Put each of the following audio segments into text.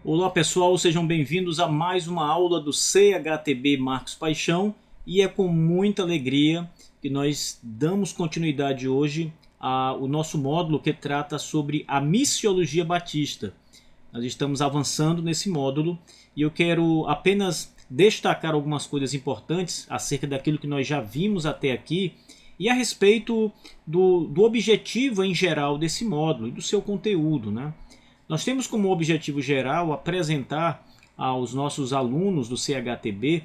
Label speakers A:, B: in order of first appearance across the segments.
A: Olá pessoal, sejam bem-vindos a mais uma aula do CHTB Marcos Paixão e é com muita alegria que nós damos continuidade hoje ao nosso módulo que trata sobre a missiologia batista. Nós estamos avançando nesse módulo e eu quero apenas destacar algumas coisas importantes acerca daquilo que nós já vimos até aqui e a respeito do objetivo em geral desse módulo e do seu conteúdo, né? Nós temos como objetivo geral apresentar aos nossos alunos do CHTB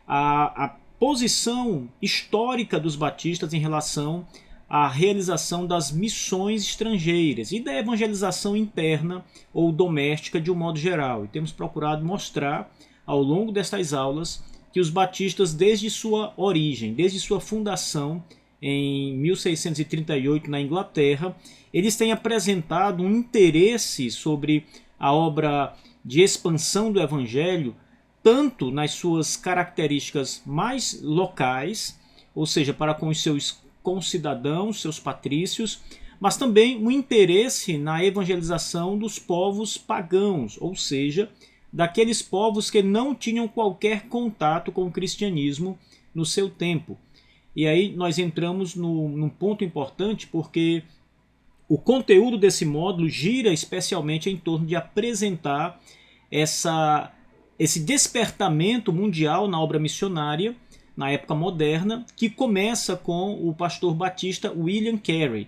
A: a posição histórica dos batistas em relação à realização das missões estrangeiras e da evangelização interna ou doméstica de um modo geral. E temos procurado mostrar ao longo destas aulas que os batistas, desde sua origem, desde sua fundação em 1638 na Inglaterra, eles têm apresentado um interesse sobre a obra de expansão do Evangelho, tanto nas suas características mais locais, ou seja, para com os seus concidadãos, seus patrícios, mas também um interesse na evangelização dos povos pagãos, ou seja, daqueles povos que não tinham qualquer contato com o cristianismo no seu tempo. E aí nós entramos num ponto importante porque o conteúdo desse módulo gira especialmente em torno de apresentar esse despertamento mundial na obra missionária, na época moderna, que começa com o pastor batista William Carey.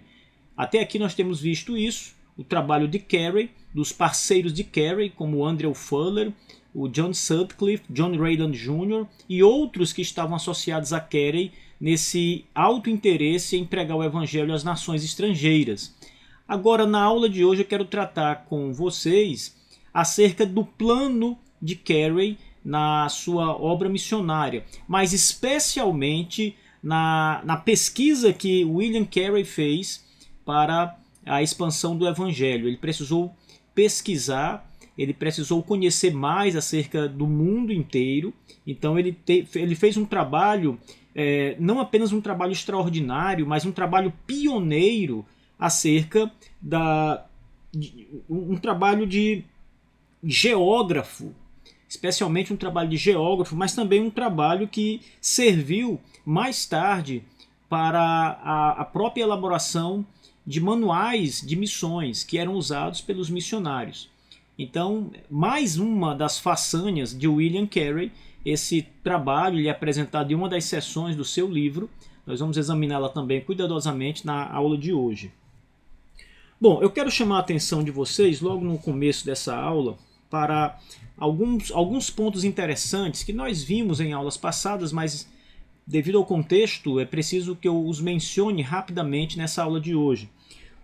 A: Até aqui nós temos visto isso, o trabalho de Carey, dos parceiros de Carey, como o Andrew Fuller, o John Sutcliffe, John Rayland Jr. e outros que estavam associados a Carey nesse alto interesse em pregar o evangelho às nações estrangeiras. Agora, na aula de hoje, eu quero tratar com vocês acerca do plano de Carey na sua obra missionária, mas especialmente na pesquisa que William Carey fez para a expansão do evangelho. Ele precisou pesquisar, ele precisou conhecer mais acerca do mundo inteiro, então ele fez um trabalho, não apenas um trabalho extraordinário, mas um trabalho pioneiro acerca um trabalho de geógrafo, especialmente um trabalho de geógrafo, mas também um trabalho que serviu mais tarde para a própria elaboração de manuais de missões que eram usados pelos missionários. Então, mais uma das façanhas de William Carey, esse trabalho ele é apresentado em uma das seções do seu livro. Nós vamos examiná-la também cuidadosamente na aula de hoje. Bom, eu quero chamar a atenção de vocês logo no começo dessa aula para alguns pontos interessantes que nós vimos em aulas passadas, mas devido ao contexto é preciso que eu os mencione rapidamente nessa aula de hoje.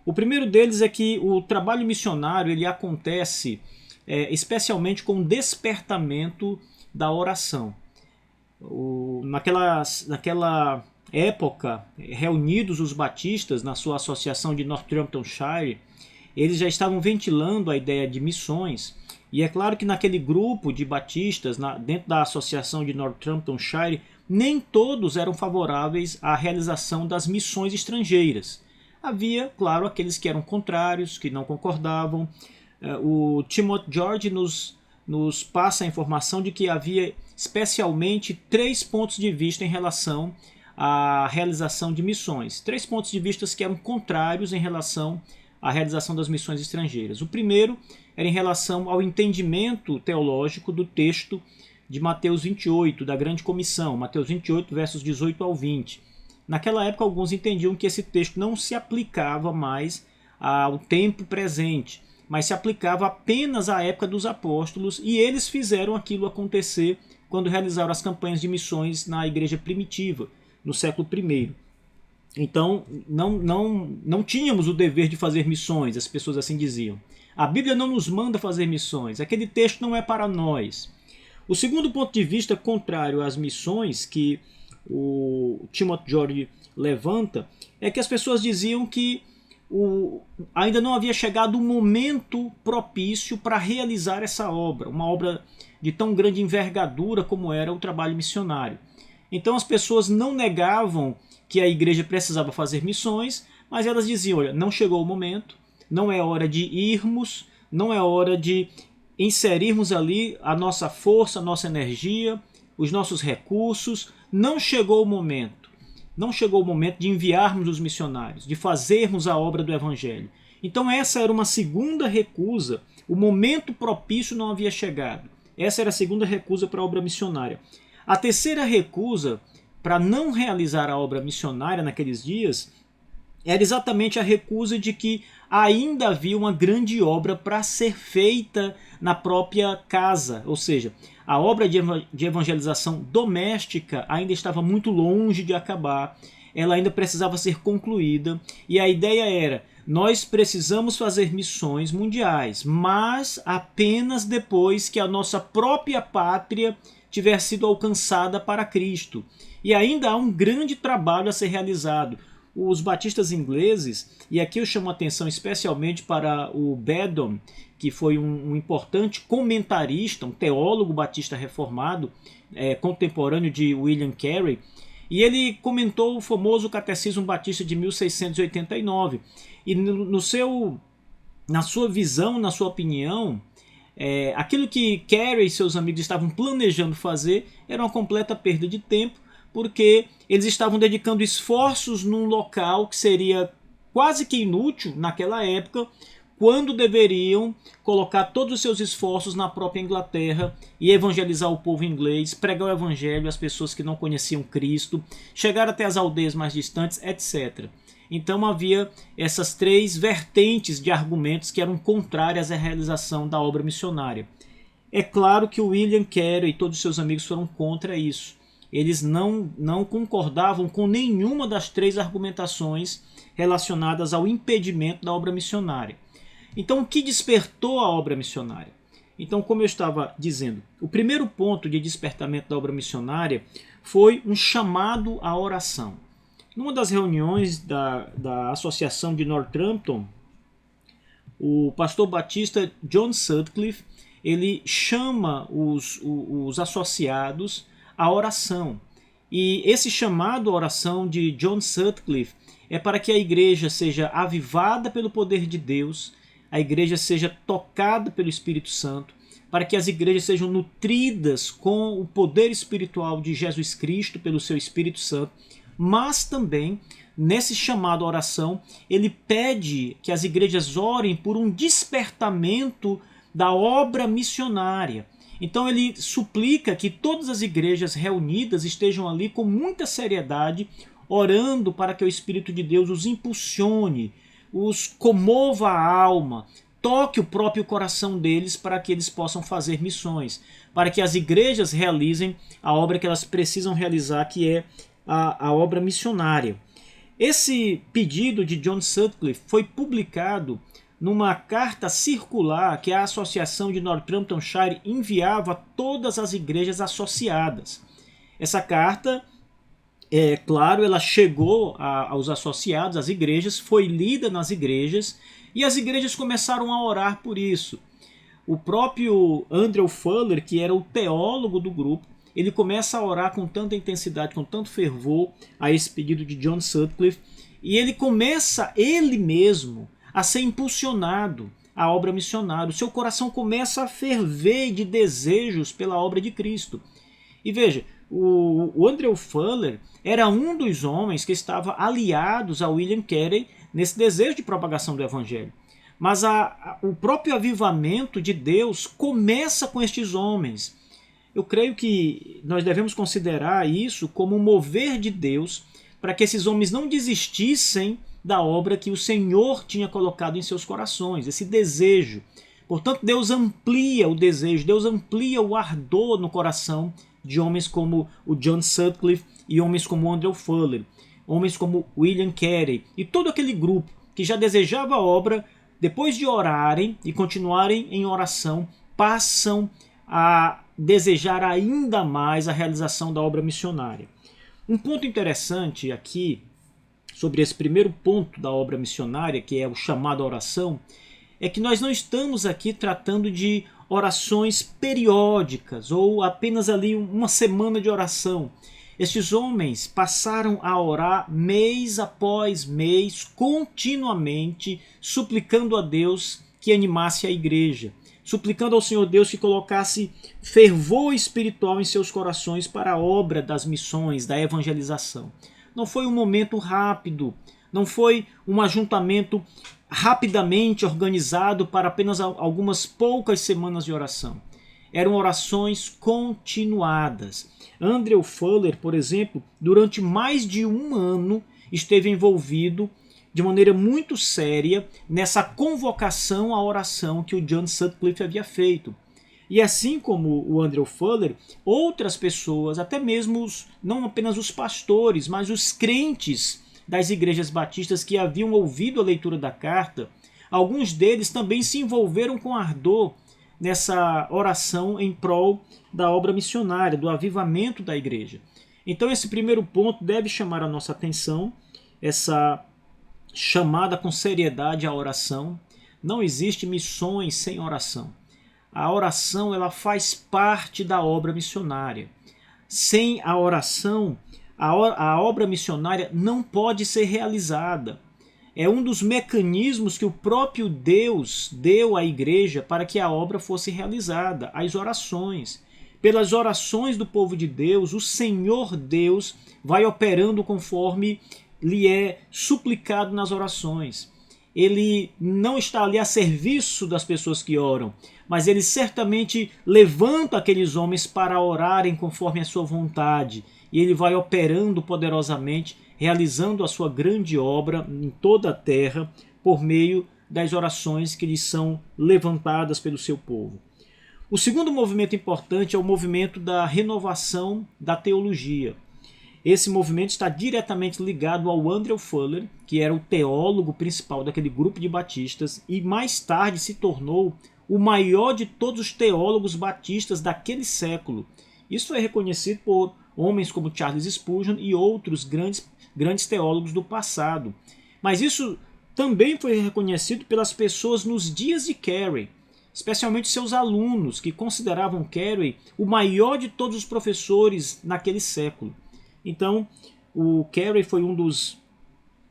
A: O primeiro deles é que o trabalho missionário ele acontece especialmente com o despertamento da oração. Naquela época, reunidos os batistas na sua associação de Northamptonshire, eles já estavam ventilando a ideia de missões, e é claro que naquele grupo de batistas, dentro da associação de Northamptonshire, nem todos eram favoráveis à realização das missões estrangeiras. Havia, claro, aqueles que eram contrários, que não concordavam. O Timothy George nos passa a informação de que havia especialmente 3 pontos de vista em relação à realização de missões. 3 pontos de vista que eram contrários em relação à realização das missões estrangeiras. O primeiro era em relação ao entendimento teológico do texto de Mateus 28, da Grande Comissão, Mateus 28, versos 18 ao 20. Naquela época, alguns entendiam que esse texto não se aplicava mais ao tempo presente, mas se aplicava apenas à época dos apóstolos, e eles fizeram aquilo acontecer quando realizaram as campanhas de missões na igreja primitiva, no século I. Então, não tínhamos o dever de fazer missões, as pessoas assim diziam. A Bíblia não nos manda fazer missões, aquele texto não é para nós. O segundo ponto de vista contrário às missões que o Timothy George levanta é que as pessoas diziam que ainda não havia chegado o momento propício para realizar essa obra, uma obra de tão grande envergadura como era o trabalho missionário. Então as pessoas não negavam que a igreja precisava fazer missões, mas elas diziam, olha, não chegou o momento, não é hora de irmos, não é hora de inserirmos ali a nossa força, a nossa energia, os nossos recursos. Não chegou o momento. Não chegou o momento de enviarmos os missionários, de fazermos a obra do Evangelho. Então essa era uma segunda recusa. O momento propício não havia chegado. Essa era a segunda recusa para a obra missionária. A terceira recusa para não realizar a obra missionária naqueles dias era exatamente a recusa de que ainda havia uma grande obra para ser feita na própria casa, ou seja, a obra de evangelização doméstica ainda estava muito longe de acabar, ela ainda precisava ser concluída, e a ideia era: nós precisamos fazer missões mundiais, mas apenas depois que a nossa própria pátria tiver sido alcançada para Cristo. E ainda há um grande trabalho a ser realizado. Os batistas ingleses, e aqui eu chamo a atenção especialmente para o Beddoe, que foi um importante comentarista, um teólogo batista reformado, contemporâneo de William Carey, e ele comentou o famoso Catecismo Batista de 1689. E na sua visão, na sua opinião, aquilo que Carey e seus amigos estavam planejando fazer era uma completa perda de tempo, porque eles estavam dedicando esforços num local que seria quase que inútil naquela época, quando deveriam colocar todos os seus esforços na própria Inglaterra e evangelizar o povo inglês, pregar o evangelho às pessoas que não conheciam Cristo, chegar até as aldeias mais distantes, etc. Então havia essas três vertentes de argumentos que eram contrárias à realização da obra missionária. É claro que o William Carey e todos os seus amigos foram contra isso. Eles não concordavam com nenhuma das três argumentações relacionadas ao impedimento da obra missionária. Então, o que despertou a obra missionária? Então, como eu estava dizendo, o primeiro ponto de despertamento da obra missionária foi um chamado à oração. Numa das reuniões da Associação de Northampton, o pastor batista John Sutcliffe, ele chama os associados à oração. E esse chamado à oração de John Sutcliffe é para que a igreja seja avivada pelo poder de Deus, a igreja seja tocada pelo Espírito Santo, para que as igrejas sejam nutridas com o poder espiritual de Jesus Cristo pelo seu Espírito Santo, mas também, nesse chamado à oração, ele pede que as igrejas orem por um despertamento da obra missionária. Então ele suplica que todas as igrejas reunidas estejam ali com muita seriedade, orando para que o Espírito de Deus os impulsione, os comova a alma, toque o próprio coração deles para que eles possam fazer missões, para que as igrejas realizem a obra que elas precisam realizar, que é a obra missionária. Esse pedido de John Sutcliffe foi publicado numa carta circular que a Associação de Northamptonshire enviava a todas as igrejas associadas. Essa carta, claro, ela chegou aos associados, às igrejas, foi lida nas igrejas e as igrejas começaram a orar por isso. O próprio Andrew Fuller, que era o teólogo do grupo, ele começa a orar com tanta intensidade, com tanto fervor a esse pedido de John Sutcliffe, e ele começa, ele mesmo, a ser impulsionado à obra missionária. O seu coração começa a ferver de desejos pela obra de Cristo. E veja, o Andrew Fuller era um dos homens que estava aliados a William Carey nesse desejo de propagação do Evangelho. Mas o próprio avivamento de Deus começa com estes homens. Eu creio que nós devemos considerar isso como um mover de Deus para que esses homens não desistissem da obra que o Senhor tinha colocado em seus corações, esse desejo. Portanto, Deus amplia o desejo, Deus amplia o ardor no coração de homens como o John Sutcliffe e homens como Andrew Fuller, homens como William Carey e todo aquele grupo que já desejava a obra, depois de orarem e continuarem em oração, passam a desejar ainda mais a realização da obra missionária. Um ponto interessante aqui sobre esse primeiro ponto da obra missionária, que é o chamado à oração, é que nós não estamos aqui tratando de orações periódicas ou apenas ali uma semana de oração. Estes homens passaram a orar mês após mês, continuamente, suplicando a Deus que animasse a igreja, suplicando ao Senhor Deus que colocasse fervor espiritual em seus corações para a obra das missões, da evangelização. Não foi um momento rápido, não foi um ajuntamento rapidamente organizado para apenas algumas poucas semanas de oração. Eram orações continuadas. Andrew Fuller, por exemplo, durante mais de um ano esteve envolvido de maneira muito séria nessa convocação à oração que o John Sutcliffe havia feito. E assim como o Andrew Fuller, outras pessoas, até mesmo não apenas os pastores, mas os crentes das igrejas batistas que haviam ouvido a leitura da carta, alguns deles também se envolveram com ardor nessa oração em prol da obra missionária, do avivamento da igreja. Então esse primeiro ponto deve chamar a nossa atenção, essa chamada com seriedade à oração. Não existe missões sem oração. A oração, ela faz parte da obra missionária. Sem a oração, a obra missionária não pode ser realizada. É um dos mecanismos que o próprio Deus deu à igreja para que a obra fosse realizada, as orações. Pelas orações do povo de Deus, o Senhor Deus vai operando conforme lhe é suplicado nas orações. Ele não está ali a serviço das pessoas que oram, mas ele certamente levanta aqueles homens para orarem conforme a sua vontade, e ele vai operando poderosamente, realizando a sua grande obra em toda a terra, por meio das orações que lhes são levantadas pelo seu povo. O segundo movimento importante é o movimento da renovação da teologia. Esse movimento está diretamente ligado ao Andrew Fuller, que era o teólogo principal daquele grupo de batistas e mais tarde se tornou o maior de todos os teólogos batistas daquele século. Isso é reconhecido por homens como Charles Spurgeon e outros grandes teólogos do passado. Mas isso também foi reconhecido pelas pessoas nos dias de Carey, especialmente seus alunos, que consideravam Carey o maior de todos os professores naquele século. Então, o Carey foi um dos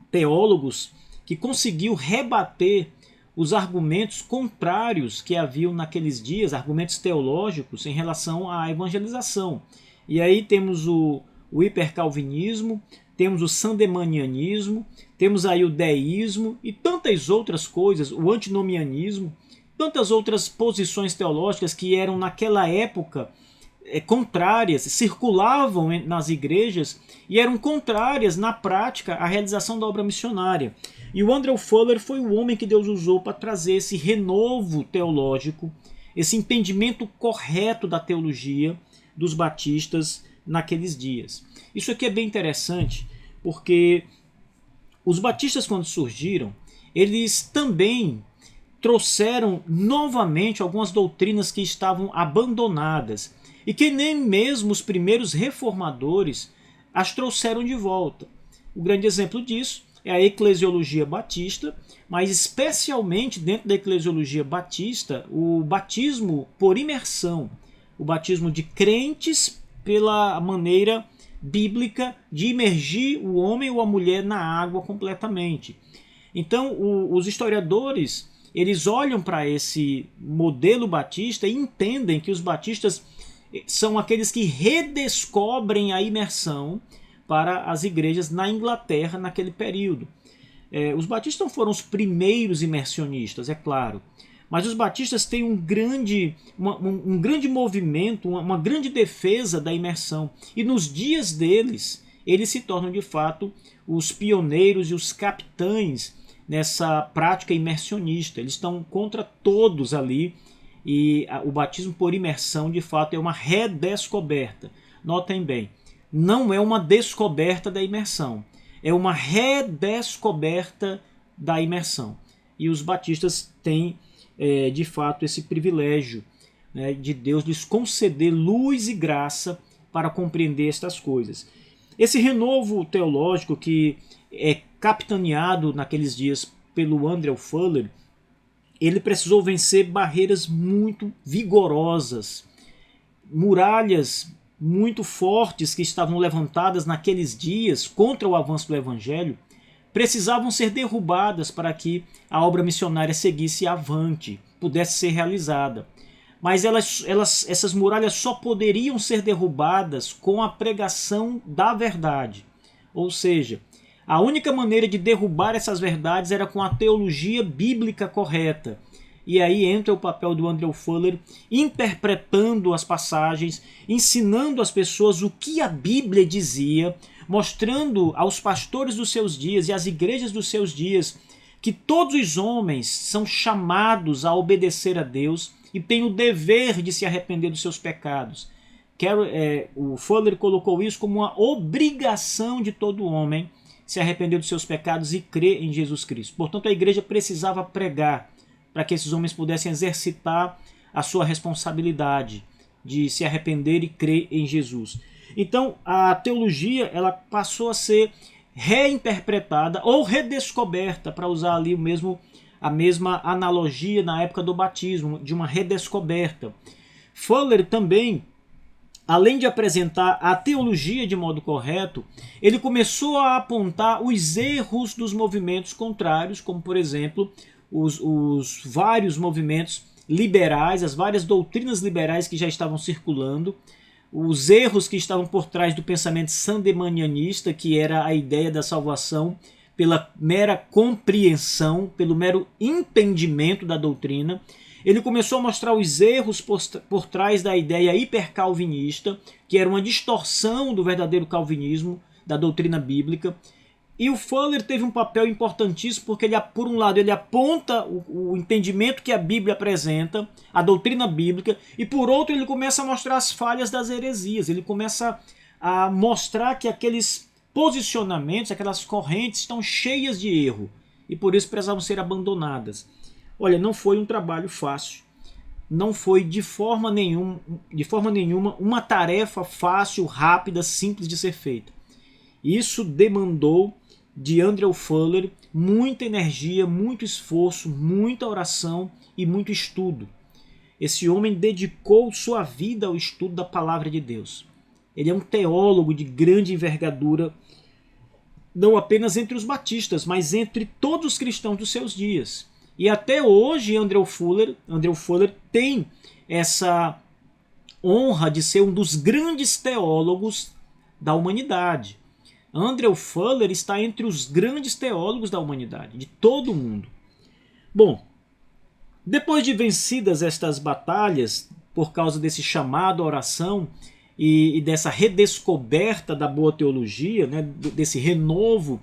A: teólogos que conseguiu rebater os argumentos contrários que haviam naqueles dias, argumentos teológicos em relação à evangelização. E aí temos o hipercalvinismo, temos o sandemanianismo, temos aí o deísmo e tantas outras coisas, o antinomianismo, tantas outras posições teológicas que eram naquela época contrárias, circulavam nas igrejas e eram contrárias na prática à realização da obra missionária. E o Andrew Fuller foi o homem que Deus usou para trazer esse renovo teológico, esse entendimento correto da teologia dos batistas naqueles dias. Isso aqui é bem interessante, porque os batistas, quando surgiram, eles também trouxeram novamente algumas doutrinas que estavam abandonadas e que nem mesmo os primeiros reformadores as trouxeram de volta. O grande exemplo disso é a eclesiologia batista, mas especialmente dentro da eclesiologia batista, o batismo por imersão, o batismo de crentes pela maneira bíblica de imergir o homem ou a mulher na água completamente. Então, os historiadores, eles olham para esse modelo batista e entendem que os batistas são aqueles que redescobrem a imersão para as igrejas na Inglaterra naquele período. Os batistas não foram os primeiros imersionistas, é claro, mas os batistas têm um grande movimento, uma grande defesa da imersão. E nos dias deles, eles se tornam de fato os pioneiros e os capitães nessa prática imersionista. Eles estão contra todos ali. E o batismo por imersão, de fato, é uma redescoberta. Notem bem, não é uma descoberta da imersão, é uma redescoberta da imersão. E os batistas têm, de fato, esse privilégio, né, de Deus lhes conceder luz e graça para compreender estas coisas. Esse renovo teológico que é capitaneado naqueles dias pelo Andrew Fuller, ele precisou vencer barreiras muito vigorosas, muralhas muito fortes que estavam levantadas naqueles dias contra o avanço do Evangelho, precisavam ser derrubadas para que a obra missionária seguisse avante. pudesse ser realizada. Mas essas muralhas só poderiam ser derrubadas com a pregação da verdade. Ou seja, a única maneira de derrubar essas verdades era com a teologia bíblica correta. E aí entra o papel do Andrew Fuller interpretando as passagens, ensinando às pessoas o que a Bíblia dizia, mostrando aos pastores dos seus dias e às igrejas dos seus dias que todos os homens são chamados a obedecer a Deus e têm o dever de se arrepender dos seus pecados. O Fuller colocou isso como uma obrigação de todo homem se arrepender dos seus pecados e crer em Jesus Cristo. Portanto, a igreja precisava pregar para que esses homens pudessem exercitar a sua responsabilidade de se arrepender e crer em Jesus. Então, a teologia ela passou a ser reinterpretada ou redescoberta, para usar ali a mesma analogia na época do batismo, de uma redescoberta. Fuller também, além de apresentar a teologia de modo correto, ele começou a apontar os erros dos movimentos contrários, como por exemplo os vários movimentos liberais, as várias doutrinas liberais que já estavam circulando, os erros que estavam por trás do pensamento sandemanianista, que era a ideia da salvação pela mera compreensão, pelo mero entendimento da doutrina. Ele começou a mostrar os erros por trás da ideia hipercalvinista, que era uma distorção do verdadeiro calvinismo, da doutrina bíblica. E o Fuller teve um papel importantíssimo porque, por um lado, ele aponta o entendimento que a Bíblia apresenta, a doutrina bíblica, e por outro ele começa a mostrar as falhas das heresias. Ele começa a mostrar que aqueles posicionamentos, aquelas correntes estão cheias de erro e por isso precisavam ser abandonadas. Olha, não foi um trabalho fácil. Não foi de forma nenhuma uma tarefa fácil, rápida, simples de ser feita. Isso demandou de Andrew Fuller muita energia, muito esforço, muita oração e muito estudo. Esse homem dedicou sua vida ao estudo da palavra de Deus. Ele é um teólogo de grande envergadura, não apenas entre os batistas, mas entre todos os cristãos dos seus dias. E até hoje Andrew Fuller tem essa honra de ser um dos grandes teólogos da humanidade. Andrew Fuller está entre os grandes teólogos da humanidade, de todo o mundo. Bom, depois de vencidas estas batalhas, por causa desse chamado à oração e dessa redescoberta da boa teologia, né, desse renovo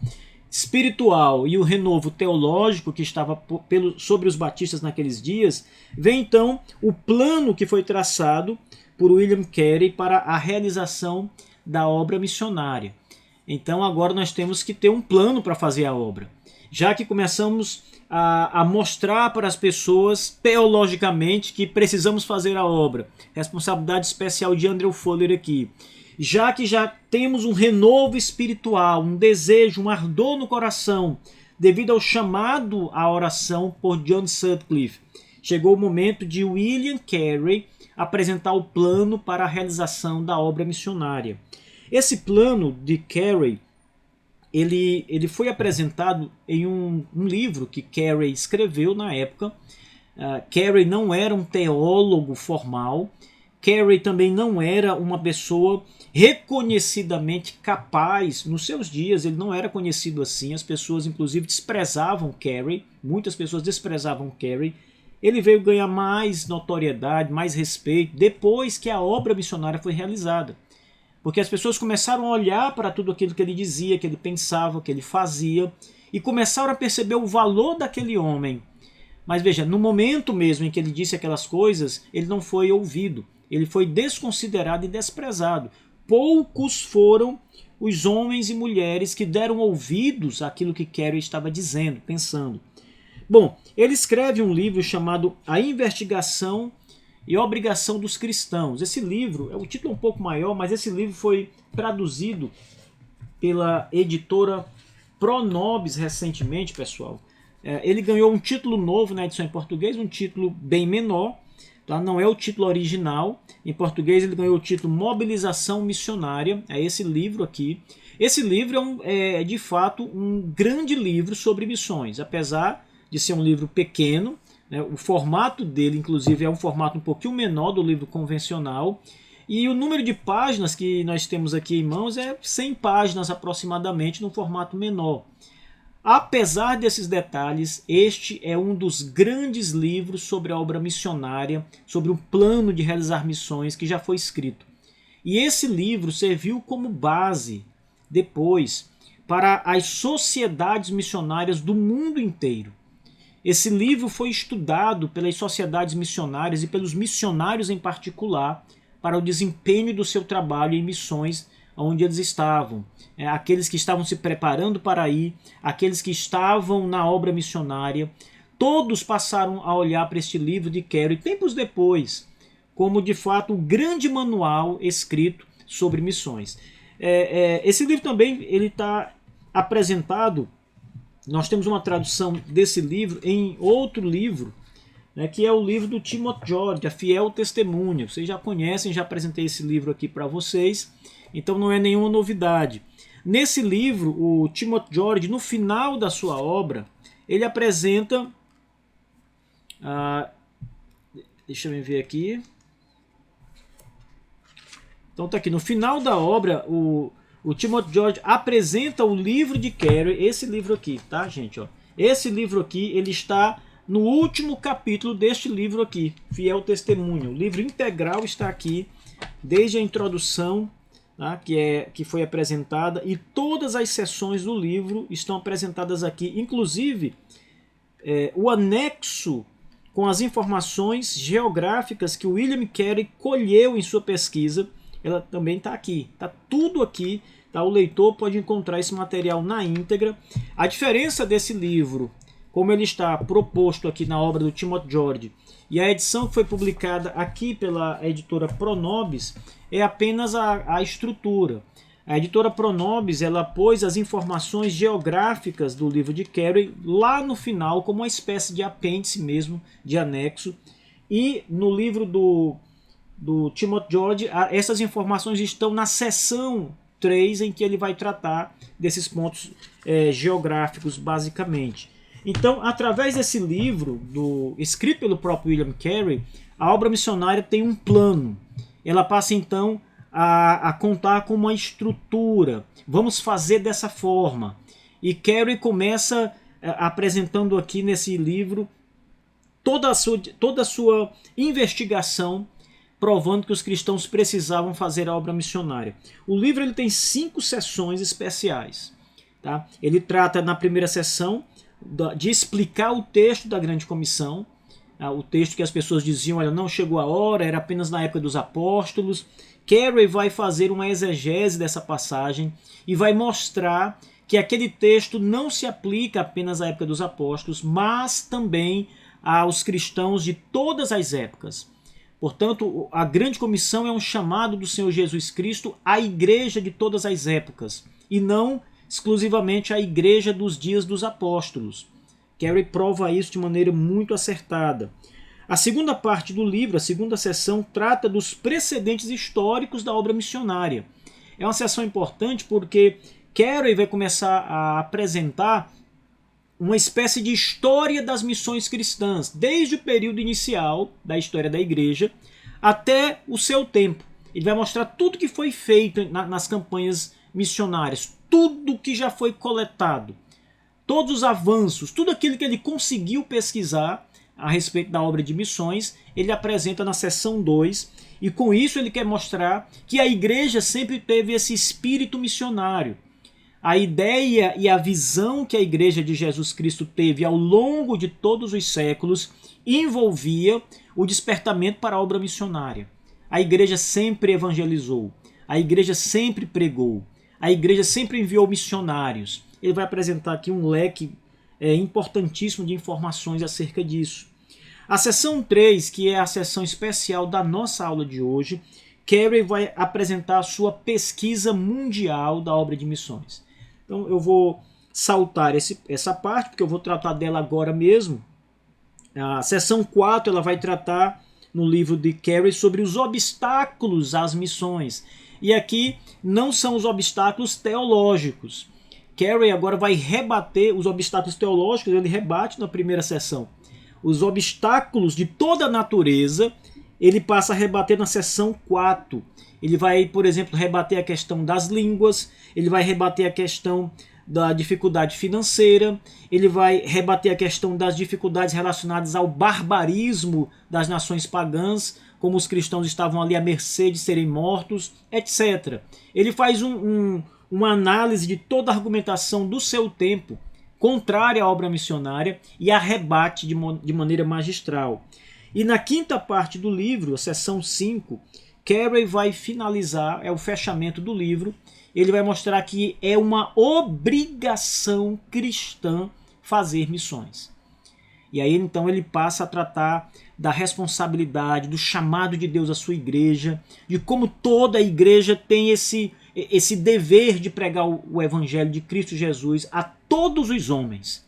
A: espiritual e o renovo teológico que estava sobre os batistas naqueles dias, vem então o plano que foi traçado por William Carey para a realização da obra missionária. Então agora nós temos que ter um plano para fazer a obra. Já que começamos a mostrar para as pessoas teologicamente que precisamos fazer a obra. Responsabilidade especial de Andrew Fuller aqui. Já que já temos um renovo espiritual, um desejo, um ardor no coração, devido ao chamado à oração por John Sutcliffe, chegou o momento de William Carey apresentar o plano para a realização da obra missionária. Esse plano de Carey, ele foi apresentado em um livro que Carey escreveu na época. Carey não era um teólogo formal. Carey também não era uma pessoa reconhecidamente capaz. Nos seus dias ele não era conhecido assim. As pessoas inclusive desprezavam Carey. Muitas pessoas desprezavam Carey. Ele veio ganhar mais notoriedade, mais respeito depois que a obra missionária foi realizada. Porque as pessoas começaram a olhar para tudo aquilo que ele dizia, que ele pensava, que ele fazia, e começaram a perceber o valor daquele homem. Mas veja, no momento mesmo em que ele disse aquelas coisas, ele não foi ouvido. Ele foi desconsiderado e desprezado. Poucos foram os homens e mulheres que deram ouvidos àquilo que Carey estava dizendo, pensando. Bom, ele escreve um livro chamado A Investigação e Obrigação dos Cristãos. Esse livro, o título é um pouco maior, mas esse livro foi traduzido pela editora Pronobis recentemente, pessoal. Ele ganhou um título novo na edição em português, um título bem menor, tá? Não é o título original. Em português ele ganhou o título Mobilização Missionária, é esse livro aqui. Esse livro é de fato um grande livro sobre missões, apesar de ser um livro pequeno, né? O formato dele, inclusive, é um formato um pouquinho menor do livro convencional. E o número de páginas que nós temos aqui em mãos é 100 páginas aproximadamente, num formato menor. Apesar desses detalhes, este é um dos grandes livros sobre a obra missionária, sobre o plano de realizar missões que já foi escrito. E esse livro serviu como base, depois, para as sociedades missionárias do mundo inteiro. Esse livro foi estudado pelas sociedades missionárias e pelos missionários em particular para o desempenho do seu trabalho em missões onde eles estavam. Aqueles que estavam se preparando para ir, aqueles que estavam na obra missionária, todos passaram a olhar para este livro de Carey tempos depois, como de fato o grande manual escrito sobre missões. Esse livro também ele está apresentado, nós temos uma tradução desse livro em outro livro, né, que é o livro do Timothy George, A Fiel Testemunha. Vocês já conhecem, já apresentei esse livro aqui para vocês, então não é nenhuma novidade. Nesse livro, o Timothy George, no final da sua obra, ele apresenta... deixa eu ver aqui. Então tá aqui, no final da obra, o Timothy George apresenta o livro de Carey, esse livro aqui, tá, gente? Ó. Esse livro aqui, ele está no último capítulo deste livro aqui, Fiel Testemunho. O livro integral está aqui, desde a introdução, tá, que foi apresentada, e todas as seções do livro estão apresentadas aqui, inclusive o anexo com as informações geográficas que o William Carey colheu em sua pesquisa, ela também está aqui, está tudo aqui, tá? O leitor pode encontrar esse material na íntegra. A diferença desse livro, como ele está proposto aqui na obra do Timothy George, e a edição que foi publicada aqui pela editora Pronobis, é apenas a estrutura. A editora Pronobis, ela pôs as informações geográficas do livro de Carey lá no final, como uma espécie de apêndice mesmo, de anexo. E no livro do Timothy George, essas informações estão na seção 3, em que ele vai tratar desses pontos geográficos, basicamente. Então, através desse livro, escrito pelo próprio William Carey, a obra missionária tem um plano. Ela passa, então, a contar com uma estrutura. Vamos fazer dessa forma. E Carey começa apresentando aqui nesse livro toda a sua investigação, provando que os cristãos precisavam fazer a obra missionária. O livro ele tem 5 sessões especiais. Tá? Ele trata, na primeira sessão, de explicar o texto da Grande Comissão, o texto que as pessoas diziam, olha, não chegou a hora, era apenas na época dos apóstolos. Carey vai fazer uma exegese dessa passagem e vai mostrar que aquele texto não se aplica apenas à época dos apóstolos, mas também aos cristãos de todas as épocas. Portanto, a Grande Comissão é um chamado do Senhor Jesus Cristo à igreja de todas as épocas, e não exclusivamente à igreja dos dias dos apóstolos. Carey prova isso de maneira muito acertada. A segunda parte do livro, a segunda sessão, trata dos precedentes históricos da obra missionária. É uma sessão importante porque Carey vai começar a apresentar uma espécie de história das missões cristãs, desde o período inicial da história da igreja até o seu tempo. Ele vai mostrar tudo que foi feito nas campanhas missionárias, tudo que já foi coletado, todos os avanços, tudo aquilo que ele conseguiu pesquisar a respeito da obra de missões, ele apresenta na seção 2, e com isso ele quer mostrar que a igreja sempre teve esse espírito missionário. A ideia e a visão que a igreja de Jesus Cristo teve ao longo de todos os séculos envolvia o despertamento para a obra missionária. A igreja sempre evangelizou, a igreja sempre pregou, a igreja sempre enviou missionários. Ele vai apresentar aqui um leque importantíssimo de informações acerca disso. A seção 3, que é a seção especial da nossa aula de hoje, Carey vai apresentar a sua pesquisa mundial da obra de missões. Então eu vou saltar essa parte, porque eu vou tratar dela agora mesmo. A seção 4 ela vai tratar no livro de Carey sobre os obstáculos às missões. E aqui não são os obstáculos teológicos. Carey agora vai rebater os obstáculos teológicos, ele rebate na primeira sessão. os obstáculos de toda a natureza, ele passa a rebater na seção 4. Ele vai, por exemplo, rebater a questão das línguas, ele vai rebater a questão da dificuldade financeira, ele vai rebater a questão das dificuldades relacionadas ao barbarismo das nações pagãs, como os cristãos estavam ali à mercê de serem mortos, etc. Ele faz uma análise de toda a argumentação do seu tempo, contrária à obra missionária, e a rebate de maneira magistral. E na quinta parte do livro, a seção 5, Carey vai finalizar, é o fechamento do livro. Ele vai mostrar que é uma obrigação cristã fazer missões. E aí então ele passa a tratar da responsabilidade, do chamado de Deus à sua igreja, de como toda a igreja tem esse dever de pregar o evangelho de Cristo Jesus a todos os homens,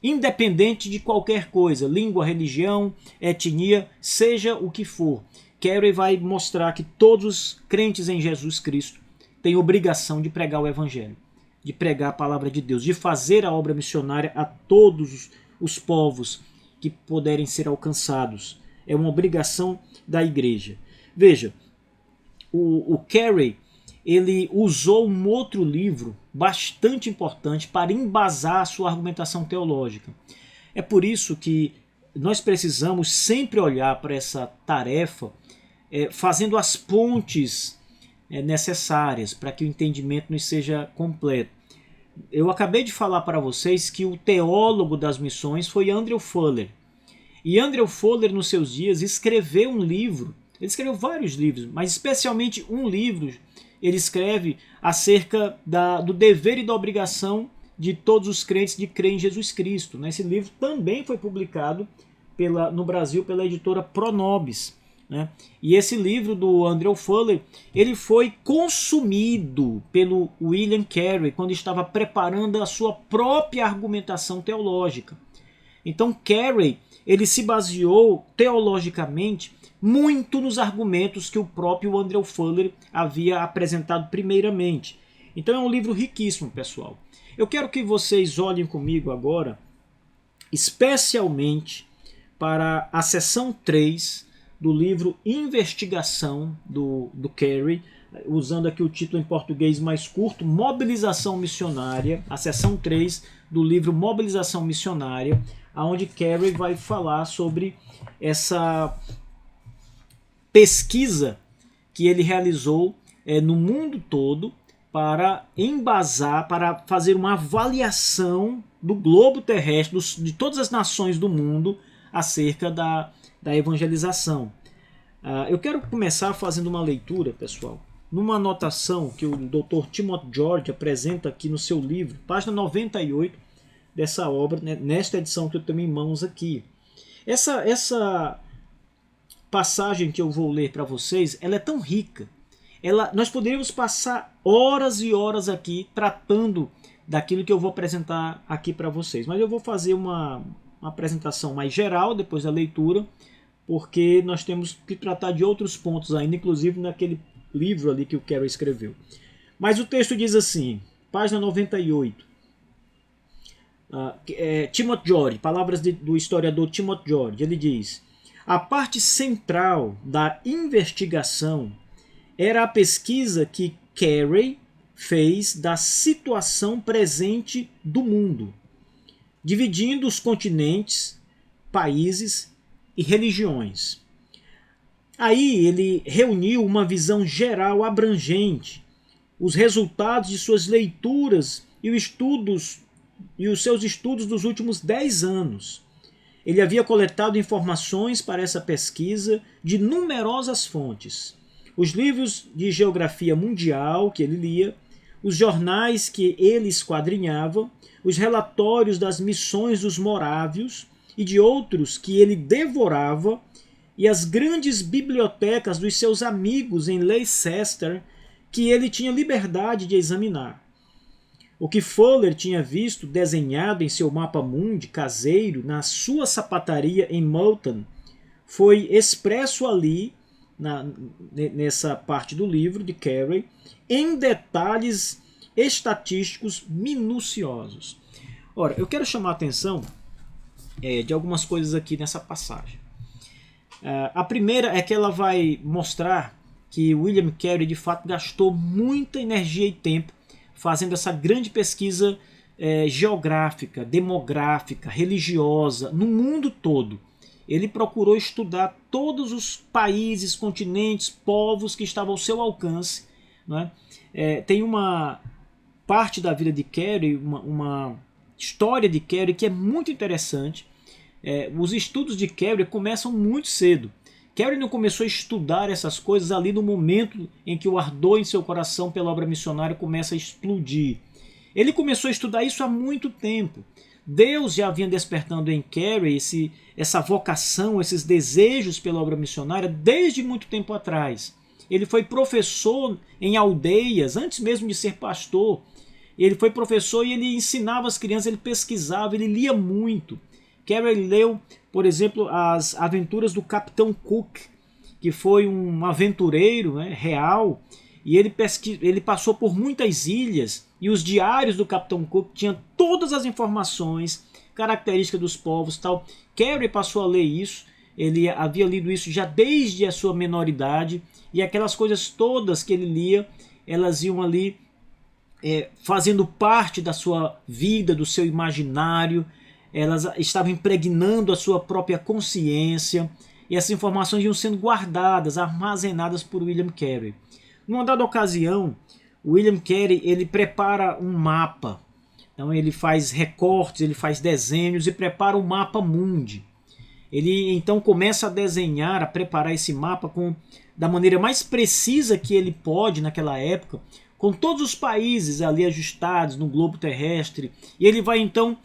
A: independente de qualquer coisa, língua, religião, etnia, seja o que for. Carey vai mostrar que todos os crentes em Jesus Cristo têm obrigação de pregar o evangelho, de pregar a palavra de Deus, de fazer a obra missionária a todos os povos que puderem ser alcançados. É uma obrigação da igreja. Veja, o Carey, ele usou um outro livro bastante importante para embasar a sua argumentação teológica. É por isso que nós precisamos sempre olhar para essa tarefa fazendo as pontes necessárias para que o entendimento nos seja completo. Eu acabei de falar para vocês que o teólogo das missões foi Andrew Fuller. E Andrew Fuller, nos seus dias, escreveu um livro. Ele escreveu vários livros, mas especialmente um livro ele escreve acerca do dever e da obrigação de todos os crentes de crer em Jesus Cristo. Esse livro também foi publicado no Brasil pela editora Pronobis. E esse livro do Andrew Fuller, ele foi consumido pelo William Carey quando estava preparando a sua própria argumentação teológica. Então Carey, ele se baseou teologicamente muito nos argumentos que o próprio Andrew Fuller havia apresentado primeiramente. Então é um livro riquíssimo, pessoal. Eu quero que vocês olhem comigo agora, especialmente para a seção 3 do livro Investigação do Carey, usando aqui o título em português mais curto, Mobilização Missionária, a seção 3 do livro Mobilização Missionária, onde Carey vai falar sobre essa pesquisa que ele realizou no mundo todo para embasar, para fazer uma avaliação do globo terrestre, de todas as nações do mundo, acerca da evangelização. Eu quero começar fazendo uma leitura, pessoal, numa anotação que o Dr. Timothy George apresenta aqui no seu livro, página 98 dessa obra, nesta edição que eu tenho em mãos aqui. Essa passagem que eu vou ler para vocês, ela é tão rica. Nós poderíamos passar horas e horas aqui tratando daquilo que eu vou apresentar aqui para vocês, mas eu vou fazer uma apresentação mais geral depois da leitura, porque nós temos que tratar de outros pontos ainda, inclusive naquele livro ali que o Carey escreveu. Mas o texto diz assim, página 98, Timothy George, palavras do historiador Timothy George, ele diz: a parte central da investigação era a pesquisa que Carey fez da situação presente do mundo, dividindo os continentes, países e religiões. Aí ele reuniu uma visão geral abrangente, os resultados de suas leituras e os seus estudos dos últimos 10 anos. Ele havia coletado informações para essa pesquisa de numerosas fontes. Os livros de geografia mundial que ele lia, os jornais que ele esquadrinhava, os relatórios das missões dos morávios e de outros que ele devorava, e as grandes bibliotecas dos seus amigos em Leicester que ele tinha liberdade de examinar. O que Fuller tinha visto desenhado em seu mapa mundi caseiro na sua sapataria em Moulton foi expresso ali, nessa parte do livro de Carey, em detalhes estatísticos minuciosos. Ora, eu quero chamar a atenção de algumas coisas aqui nessa passagem. A primeira é que ela vai mostrar que William Carey de fato gastou muita energia e tempo fazendo essa grande pesquisa geográfica, demográfica, religiosa, no mundo todo. Ele procurou estudar todos os países, continentes, povos que estavam ao seu alcance. Não é? Tem uma parte da vida de Carey, uma história de Carey que é muito interessante. Os estudos de Carey começam muito cedo. Carey não começou a estudar essas coisas ali no momento em que o ardor em seu coração pela obra missionária começa a explodir. Ele começou a estudar isso há muito tempo. Deus já vinha despertando em Carey essa vocação, esses desejos pela obra missionária desde muito tempo atrás. Ele foi professor em aldeias, antes mesmo de ser pastor. Ele foi professor e ele ensinava as crianças, ele pesquisava, ele lia muito. Carey leu, por exemplo, as aventuras do Capitão Cook, que foi um aventureiro, né, real, e ele passou por muitas ilhas, e os diários do Capitão Cook tinham todas as informações, características dos povos e tal. Carey passou a ler isso, ele havia lido isso já desde a sua menoridade, e aquelas coisas todas que ele lia, elas iam ali fazendo parte da sua vida, do seu imaginário, elas estavam impregnando a sua própria consciência, e essas informações iam sendo guardadas, armazenadas por William Carey. Numa dada ocasião, William Carey ele prepara um mapa. Então ele faz recortes, ele faz desenhos e prepara um mapa mundi. Ele então começa a desenhar, a preparar esse mapa da maneira mais precisa que ele pode naquela época, com todos os países ali ajustados no globo terrestre. E ele vai então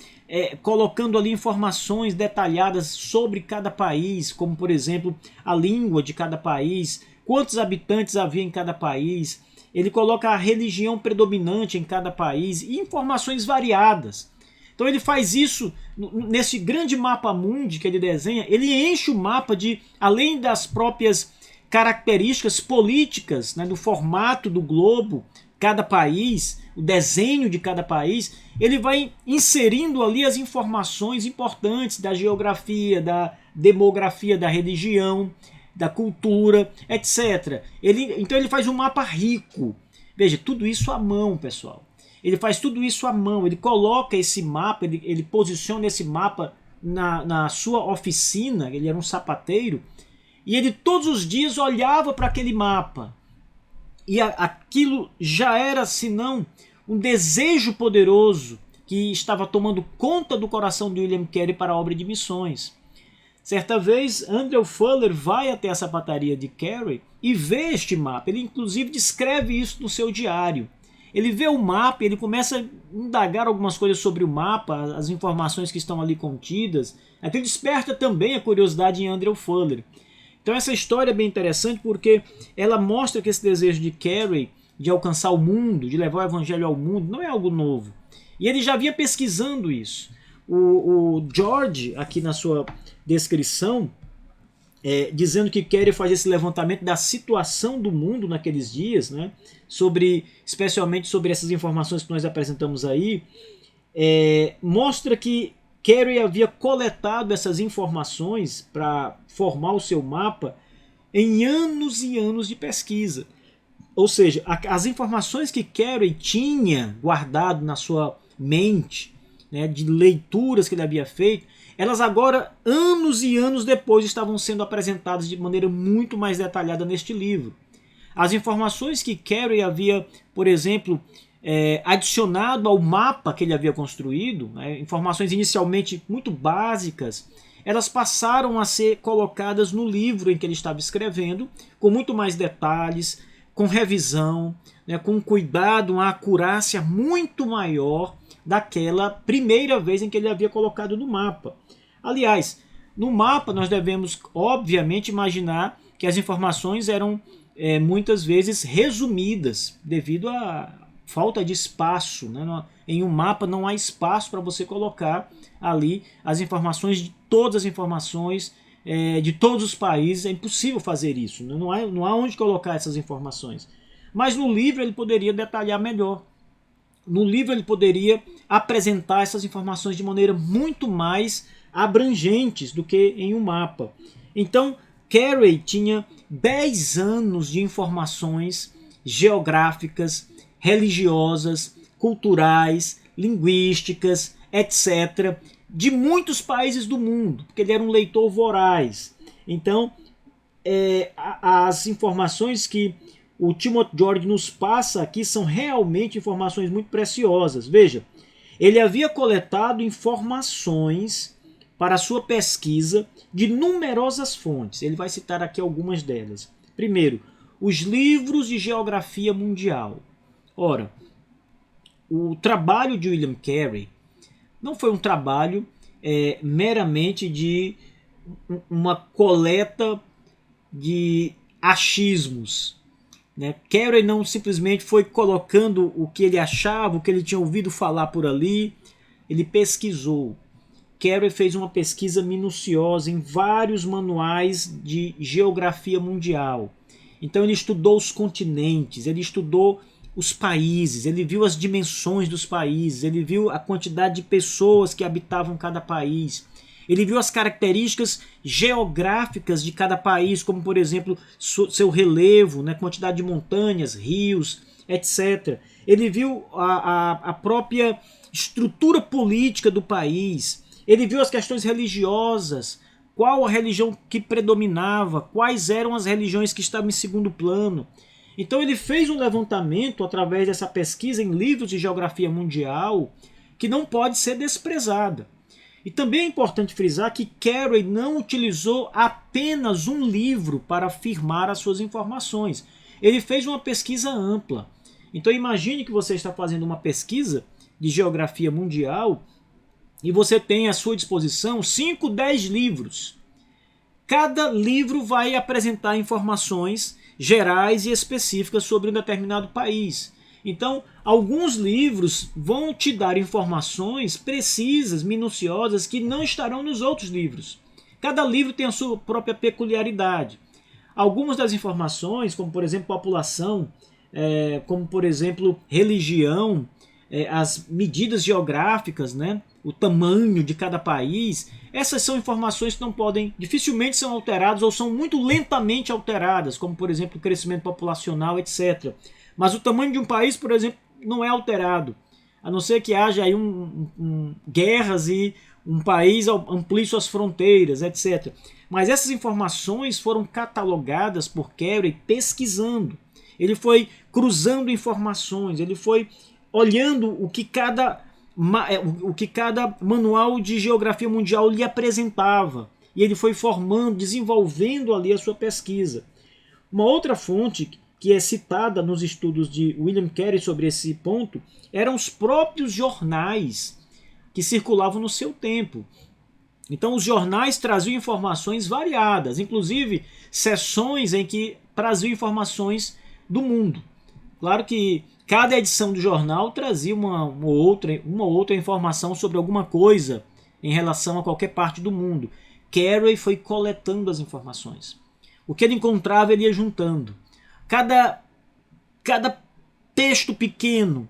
A: colocando ali informações detalhadas sobre cada país, como por exemplo a língua de cada país, quantos habitantes havia em cada país. Ele coloca a religião predominante em cada país e informações variadas. Então ele faz isso nesse grande mapa mundi que ele desenha. Ele enche o mapa de, além das próprias características políticas, né, do formato do globo, cada país, o desenho de cada país, ele vai inserindo ali as informações importantes da geografia, da demografia, da religião, da cultura, etc. Então ele faz um mapa rico. Veja, tudo isso à mão, pessoal. Ele faz tudo isso à mão, ele coloca esse mapa, ele posiciona esse mapa na sua oficina, ele era um sapateiro, e ele todos os dias olhava para aquele mapa. E aquilo já era, senão, um desejo poderoso que estava tomando conta do coração de William Carey para a obra de missões. Certa vez, Andrew Fuller vai até a sapataria de Carey e vê este mapa. Ele, inclusive, descreve isso no seu diário. Ele vê o mapa, ele começa a indagar algumas coisas sobre o mapa, as informações que estão ali contidas. Aquilo desperta também a curiosidade em Andrew Fuller. Então essa história é bem interessante porque ela mostra que esse desejo de Carey de alcançar o mundo, de levar o evangelho ao mundo, não é algo novo. E ele já vinha pesquisando isso. O George, aqui na sua descrição, dizendo que Carey faz esse levantamento da situação do mundo naqueles dias, né, especialmente sobre essas informações que nós apresentamos aí, mostra que Carey havia coletado essas informações para formar o seu mapa em anos e anos de pesquisa. Ou seja, as informações que Carey tinha guardado na sua mente, né, de leituras que ele havia feito, elas agora, anos e anos depois, estavam sendo apresentadas de maneira muito mais detalhada neste livro. As informações que Carey havia, por exemplo, adicionado ao mapa que ele havia construído, né, informações inicialmente muito básicas, elas passaram a ser colocadas no livro em que ele estava escrevendo, com muito mais detalhes, com revisão, né, com cuidado, uma acurácia muito maior daquela primeira vez em que ele havia colocado no mapa. Aliás, no mapa nós devemos, obviamente, imaginar que as informações eram muitas vezes resumidas, devido à falta de espaço, né? Em um mapa não há espaço para você colocar ali as informações de todas as informações de todos os países. É impossível fazer isso, né? Não há onde colocar essas informações. Mas no livro ele poderia detalhar melhor. No livro ele poderia apresentar essas informações de maneira muito mais abrangentes do que em um mapa. Então, Carey tinha 10 anos de informações geográficas, religiosas, culturais, linguísticas, etc., de muitos países do mundo, porque ele era um leitor voraz. Então, as informações que o Timothy George nos passa aqui são realmente informações muito preciosas. Veja, ele havia coletado informações para a sua pesquisa de numerosas fontes. Ele vai citar aqui algumas delas. Primeiro, os livros de geografia mundial. Ora, o trabalho de William Carey não foi um trabalho meramente de uma coleta de achismos. Né? Carey não simplesmente foi colocando o que ele achava, o que ele tinha ouvido falar por ali. Ele pesquisou. Carey fez uma pesquisa minuciosa em vários manuais de geografia mundial. Então ele estudou os continentes, ele estudou os países, ele viu as dimensões dos países, ele viu a quantidade de pessoas que habitavam cada país, ele viu as características geográficas de cada país, como por exemplo seu relevo, né, quantidade de montanhas, rios, etc. Ele viu a própria estrutura política do país, ele viu as questões religiosas, qual a religião que predominava, quais eram as religiões que estavam em segundo plano. Então ele fez um levantamento através dessa pesquisa em livros de geografia mundial que não pode ser desprezada. E também é importante frisar que Carey não utilizou apenas um livro para afirmar as suas informações. Ele fez uma pesquisa ampla. Então imagine que você está fazendo uma pesquisa de geografia mundial e você tem à sua disposição 5, 10 livros. Cada livro vai apresentar informações gerais e específicas sobre um determinado país. Então, alguns livros vão te dar informações precisas, minuciosas, que não estarão nos outros livros. Cada livro tem a sua própria peculiaridade. Algumas das informações, como por exemplo população, como por exemplo religião, as medidas geográficas, né? O tamanho de cada país, essas são informações que não podem, dificilmente são alteradas ou são muito lentamente alteradas, como por exemplo o crescimento populacional, etc. Mas o tamanho de um país, por exemplo, não é alterado, a não ser que haja aí guerras e um país amplie suas fronteiras, etc. Mas essas informações foram catalogadas por Carey pesquisando. Ele foi cruzando informações, ele foi olhando o que cada manual de geografia mundial lhe apresentava. E ele foi formando, desenvolvendo ali a sua pesquisa. Uma outra fonte que é citada nos estudos de William Carey sobre esse ponto eram os próprios jornais que circulavam no seu tempo. Então os jornais traziam informações variadas, inclusive seções em que traziam informações do mundo. Claro que cada edição do jornal trazia uma outra informação sobre alguma coisa em relação a qualquer parte do mundo. Carey foi coletando as informações. O que ele encontrava, ele ia juntando. Cada texto pequeno,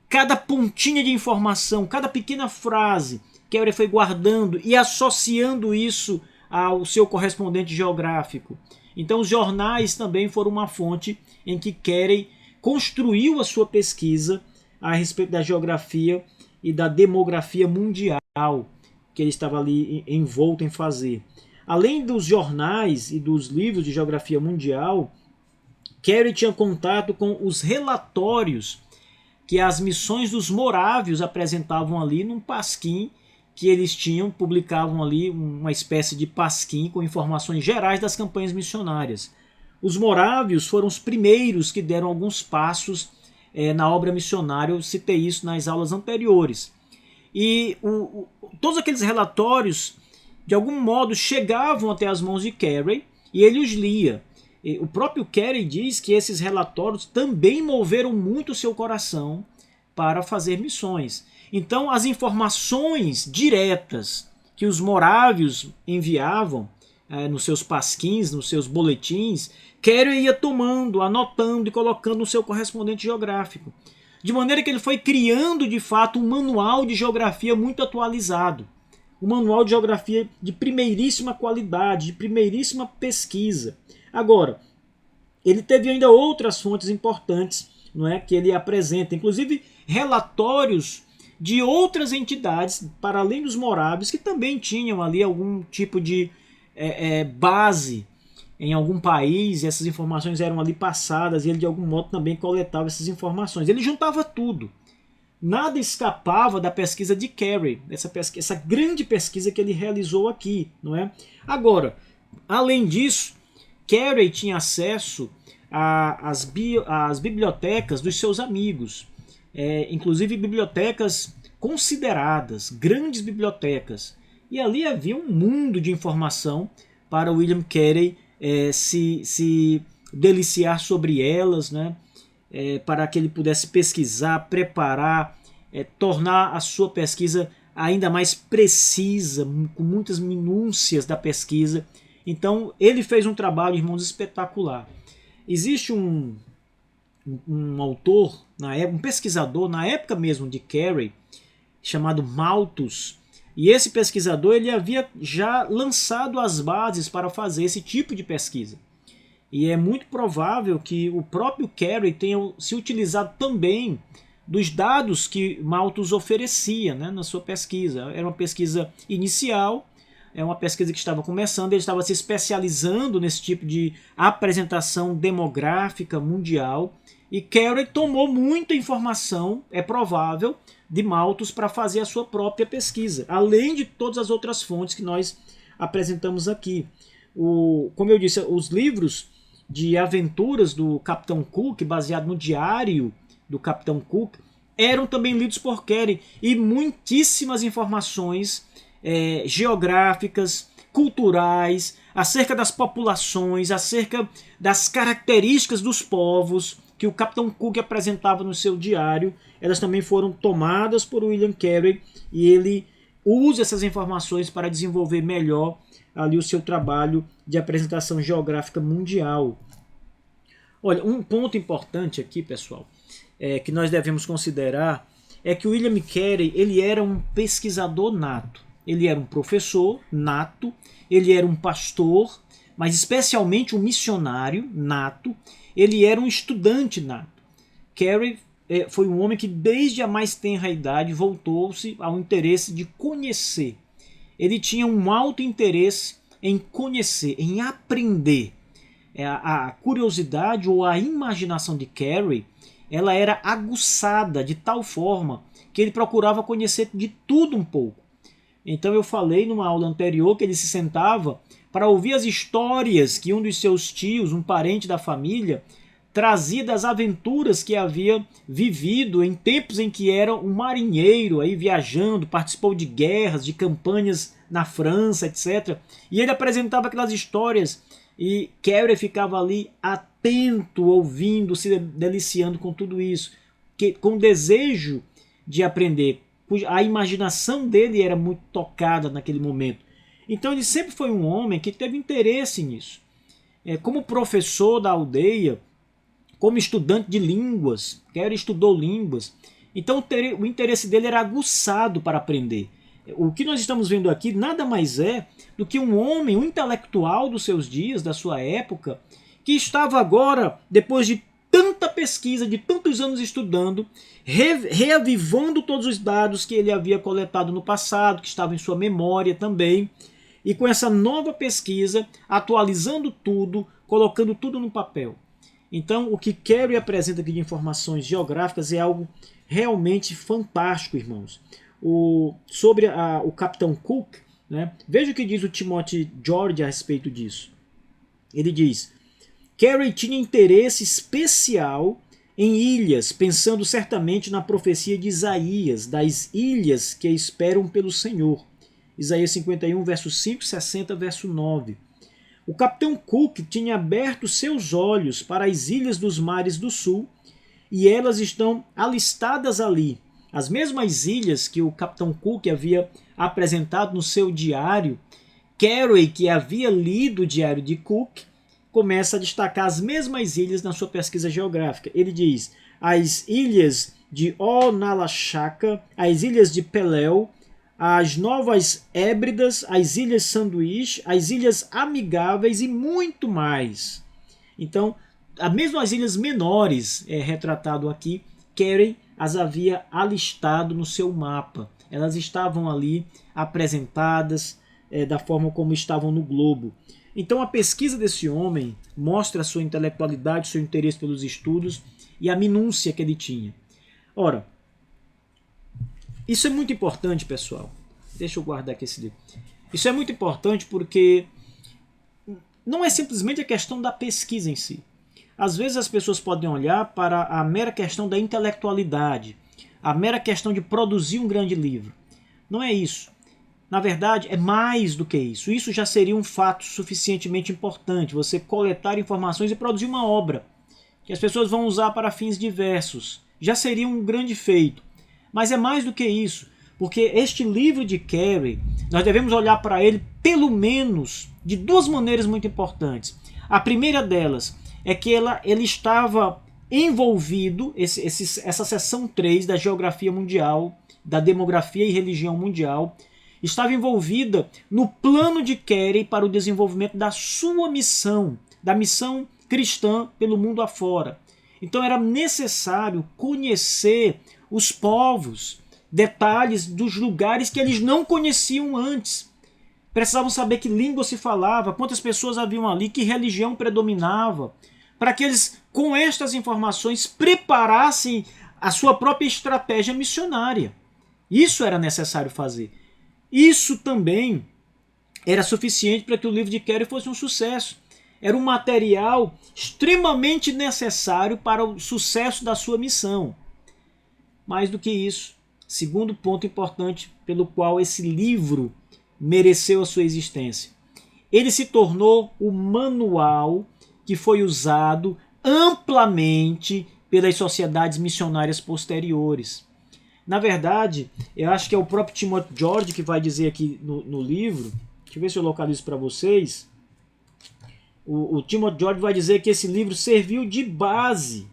A: cada pontinha de informação, cada pequena frase, Carey foi guardando e associando isso ao seu correspondente geográfico. Então os jornais também foram uma fonte em que Carey construiu a sua pesquisa a respeito da geografia e da demografia mundial que ele estava ali envolto em fazer. Além dos jornais e dos livros de geografia mundial, Carey tinha contato com os relatórios que as missões dos morávios apresentavam ali num pasquim que eles tinham, publicavam ali uma espécie de pasquim com informações gerais das campanhas missionárias. Os morávios foram os primeiros que deram alguns passos na obra missionária, eu citei isso nas aulas anteriores. E todos aqueles relatórios, de algum modo, chegavam até as mãos de Carey e ele os lia. E o próprio Carey diz que esses relatórios também moveram muito o seu coração para fazer missões. Então, as informações diretas que os morávios enviavam nos seus pasquins, nos seus boletins, Carey ia tomando, anotando e colocando no seu correspondente geográfico. De maneira que ele foi criando, de fato, um manual de geografia muito atualizado. um manual de geografia de primeiríssima qualidade, de primeiríssima pesquisa. Agora, ele teve ainda outras fontes importantes, não é, que ele apresenta, inclusive relatórios de outras entidades, para além dos morávios, que também tinham ali algum tipo de base em algum país, e essas informações eram ali passadas, e ele de algum modo também coletava essas informações. Ele juntava tudo. Nada escapava da pesquisa de Carey, essa grande pesquisa que ele realizou aqui, não é? Agora, além disso, Carey tinha acesso às bibliotecas dos seus amigos, inclusive bibliotecas consideradas, grandes bibliotecas. E ali havia um mundo de informação para William Carey se deliciar sobre elas, né? Para que ele pudesse pesquisar, preparar, tornar a sua pesquisa ainda mais precisa, com muitas minúcias da pesquisa. Então ele fez um trabalho, irmãos, espetacular. Existe um autor, um pesquisador, na época mesmo de Carey, chamado Malthus, e esse pesquisador ele havia já lançado as bases para fazer esse tipo de pesquisa. E é muito provável que o próprio Carey tenha se utilizado também dos dados que Malthus oferecia, né, na sua pesquisa. Era uma pesquisa inicial, é uma pesquisa que estava começando, ele estava se especializando nesse tipo de apresentação demográfica mundial, e Carey tomou muita informação, é provável, de Malthus para fazer a sua própria pesquisa, além de todas as outras fontes que nós apresentamos aqui. Como eu disse, os livros de aventuras do Capitão Cook, baseado no diário do Capitão Cook, eram também lidos por Carey, e muitíssimas informações geográficas, culturais, acerca das populações, acerca das características dos povos que o Capitão Cook apresentava no seu diário, elas também foram tomadas por William Carey, e ele usa essas informações para desenvolver melhor ali o seu trabalho de apresentação geográfica mundial. Olha, um ponto importante aqui, pessoal, que nós devemos considerar, é que o William Carey ele era um pesquisador nato. Ele era um professor nato, ele era um pastor, mas especialmente um missionário nato, ele era um estudante nato. Carey foi um homem que desde a mais tenra idade voltou-se ao interesse de conhecer. Ele tinha um alto interesse em conhecer, em aprender. A curiosidade ou a imaginação de Carey, ela era aguçada de tal forma que ele procurava conhecer de tudo um pouco. Então eu falei numa aula anterior que ele se sentava para ouvir as histórias que um dos seus tios, um parente da família, trazia das aventuras que havia vivido em tempos em que era um marinheiro aí viajando, participou de guerras, de campanhas na França, etc. E ele apresentava aquelas histórias e Carey ficava ali atento, ouvindo, se deliciando com tudo isso, com desejo de aprender. A imaginação dele era muito tocada naquele momento. Então ele sempre foi um homem que teve interesse nisso. Como professor da aldeia, como estudante de línguas, Carey estudou línguas, então o interesse dele era aguçado para aprender. O que nós estamos vendo aqui nada mais é do que um homem, um intelectual dos seus dias, da sua época, que estava agora, depois de tanta pesquisa, de tantos anos estudando, reavivando todos os dados que ele havia coletado no passado, que estavam em sua memória também, e com essa nova pesquisa, atualizando tudo, colocando tudo no papel. Então, o que Carey apresenta aqui de informações geográficas é algo realmente fantástico, irmãos. Sobre o Capitão Cook, né? Veja o que diz o Timothy George a respeito disso. Ele diz: Carey tinha interesse especial em ilhas, pensando certamente na profecia de Isaías, das ilhas que esperam pelo Senhor. Isaías 51, verso 5, 60, verso 9. O Capitão Cook tinha aberto seus olhos para as ilhas dos mares do sul, e elas estão alistadas ali. As mesmas ilhas que o Capitão Cook havia apresentado no seu diário, Carey, que havia lido o diário de Cook, começa a destacar as mesmas ilhas na sua pesquisa geográfica. Ele diz: as ilhas de Onalachaka, as ilhas de Pelel, as Novas Hébridas, as Ilhas Sanduíche, as Ilhas Amigáveis e muito mais. Então, mesmo as ilhas menores, retratado aqui, Carey as havia alistado no seu mapa. Elas estavam ali apresentadas da forma como estavam no globo. Então a pesquisa desse homem mostra a sua intelectualidade, seu interesse pelos estudos e a minúcia que ele tinha. Ora, isso é muito importante, pessoal. Deixa eu guardar aqui esse livro. Isso é muito importante porque não é simplesmente a questão da pesquisa em si. Às vezes as pessoas podem olhar para a mera questão da intelectualidade, a mera questão de produzir um grande livro. Não é isso. Na verdade, é mais do que isso. Isso já seria um fato suficientemente importante, você coletar informações e produzir uma obra que as pessoas vão usar para fins diversos. Já seria um grande feito. Mas é mais do que isso, porque este livro de Carey, nós devemos olhar para ele pelo menos de duas maneiras muito importantes. A primeira delas é que ele estava envolvido, essa seção 3 da geografia mundial, da demografia e religião mundial, estava envolvida no plano de Carey para o desenvolvimento da sua missão, da missão cristã pelo mundo afora. Então era necessário conhecer os povos, detalhes dos lugares que eles não conheciam antes. Precisavam saber que língua se falava, quantas pessoas haviam ali, que religião predominava, para que eles, com estas informações, preparassem a sua própria estratégia missionária. Isso era necessário fazer. Isso também era suficiente para que o livro de Carey fosse um sucesso. Era um material extremamente necessário para o sucesso da sua missão. Mais do que isso, segundo ponto importante pelo qual esse livro mereceu a sua existência. Ele se tornou o manual que foi usado amplamente pelas sociedades missionárias posteriores. Na verdade, eu acho que é o próprio Timothy George que vai dizer aqui no livro, deixa eu ver se eu localizo para vocês, o Timothy George vai dizer que esse livro serviu de base.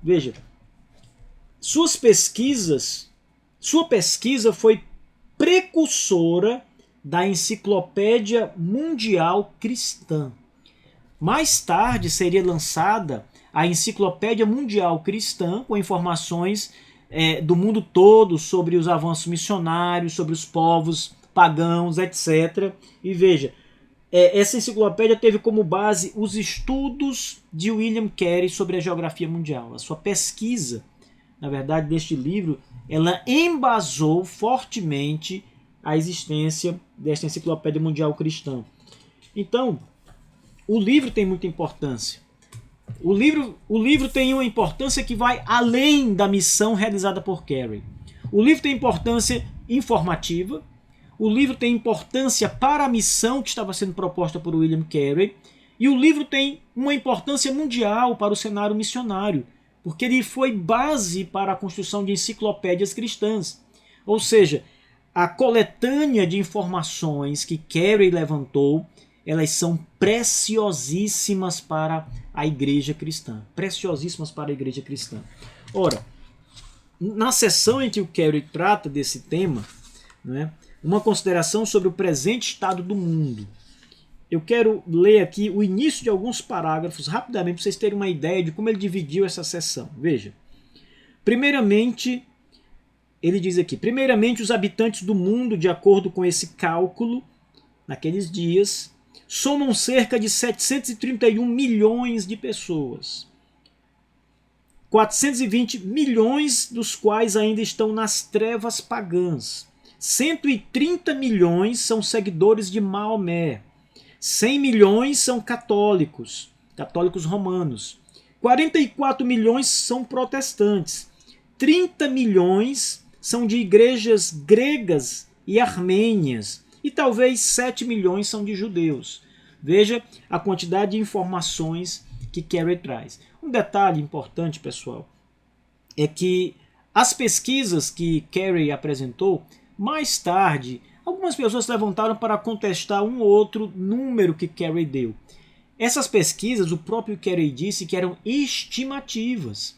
A: Veja, sua pesquisa foi precursora da Enciclopédia Mundial Cristã. Mais tarde seria lançada a Enciclopédia Mundial Cristã, com informações do mundo todo sobre os avanços missionários, sobre os povos pagãos, etc. E veja, essa enciclopédia teve como base os estudos de William Carey sobre a geografia mundial. A sua pesquisa, na verdade, deste livro, ela embasou fortemente a existência desta Enciclopédia Mundial Cristã. Então, o livro tem muita importância. O livro tem uma importância que vai além da missão realizada por Carey. O livro tem importância informativa, o livro tem importância para a missão que estava sendo proposta por William Carey, e o livro tem uma importância mundial para o cenário missionário, porque ele foi base para a construção de enciclopédias cristãs. Ou seja, a coletânea de informações que Carey levantou, elas são preciosíssimas para a igreja cristã. Preciosíssimas para a igreja cristã. Ora, na seção em que o Carey trata desse tema, né, uma consideração sobre o presente estado do mundo. Eu quero ler aqui o início de alguns parágrafos rapidamente para vocês terem uma ideia de como ele dividiu essa seção. Veja. Primeiramente, ele diz aqui, primeiramente os habitantes do mundo, de acordo com esse cálculo, naqueles dias, somam cerca de 731 milhões de pessoas. 420 milhões dos quais ainda estão nas trevas pagãs. 130 milhões são seguidores de Maomé. 100 milhões são católicos romanos. 44 milhões são protestantes. 30 milhões são de igrejas gregas e armênias. E talvez 7 milhões são de judeus. Veja a quantidade de informações que Carey traz. Um detalhe importante, pessoal, é que as pesquisas que Carey apresentou, mais tarde, algumas pessoas se levantaram para contestar um ou outro número que Carey deu. Essas pesquisas, o próprio Carey disse que eram estimativas.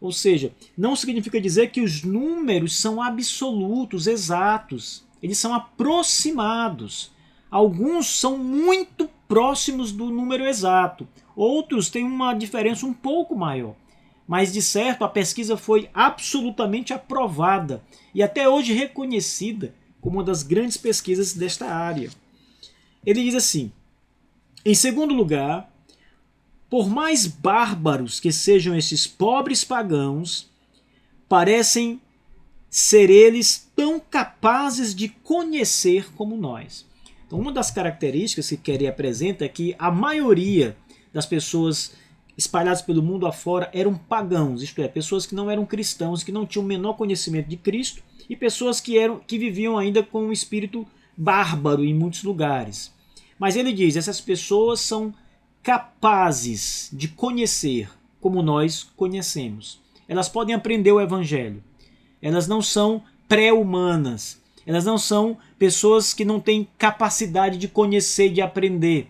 A: Ou seja, não significa dizer que os números são absolutos, exatos. Eles são aproximados. Alguns são muito próximos do número exato. Outros têm uma diferença um pouco maior. Mas, de certo, a pesquisa foi absolutamente aprovada e até hoje reconhecida como uma das grandes pesquisas desta área. Ele diz assim: em segundo lugar, por mais bárbaros que sejam esses pobres pagãos, parecem ser eles tão capazes de conhecer como nós. Então, uma das características que Carey apresenta é que a maioria das pessoas espalhadas pelo mundo afora eram pagãos, isto é, pessoas que não eram cristãos, que não tinham o menor conhecimento de Cristo, e pessoas que viviam ainda com um espírito bárbaro em muitos lugares. Mas ele diz, essas pessoas são capazes de conhecer como nós conhecemos. Elas podem aprender o Evangelho. Elas não são pré-humanas. Elas não são pessoas que não têm capacidade de conhecer e de aprender.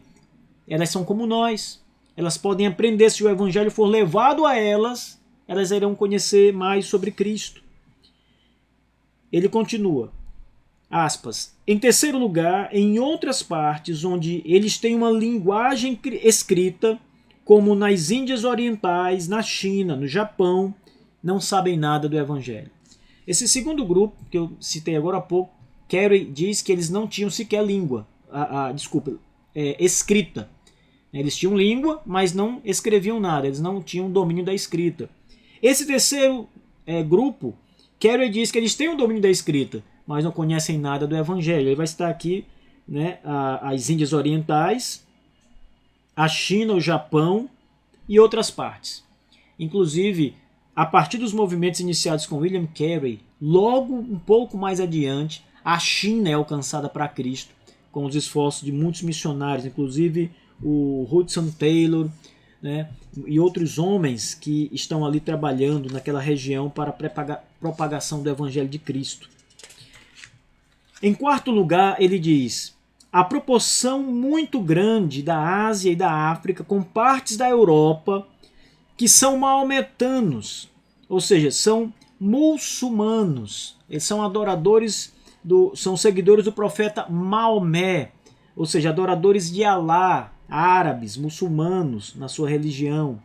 A: Elas são como nós. Elas podem aprender, se o Evangelho for levado a elas, elas irão conhecer mais sobre Cristo. Ele continua, aspas, em terceiro lugar, em outras partes onde eles têm uma linguagem escrita, como nas Índias Orientais, na China, no Japão, não sabem nada do Evangelho. Esse segundo grupo, que eu citei agora há pouco, Carey diz que eles não tinham sequer língua, escrita. Eles tinham língua, mas não escreviam nada, eles não tinham domínio da escrita. Esse terceiro grupo, Carey diz que eles têm o domínio da escrita, mas não conhecem nada do Evangelho. Ele vai citar aqui, né, as Índias Orientais, a China, o Japão e outras partes. Inclusive, a partir dos movimentos iniciados com William Carey, logo um pouco mais adiante, a China é alcançada para Cristo, com os esforços de muitos missionários, inclusive o Hudson Taylor, né, e outros homens que estão ali trabalhando naquela região para a propagação do Evangelho de Cristo. Em quarto lugar, ele diz, a proporção muito grande da Ásia e da África com partes da Europa que são maometanos, ou seja, são muçulmanos, eles são adoradores, são seguidores do profeta Maomé, ou seja, adoradores de Alá, árabes, muçulmanos na sua religião,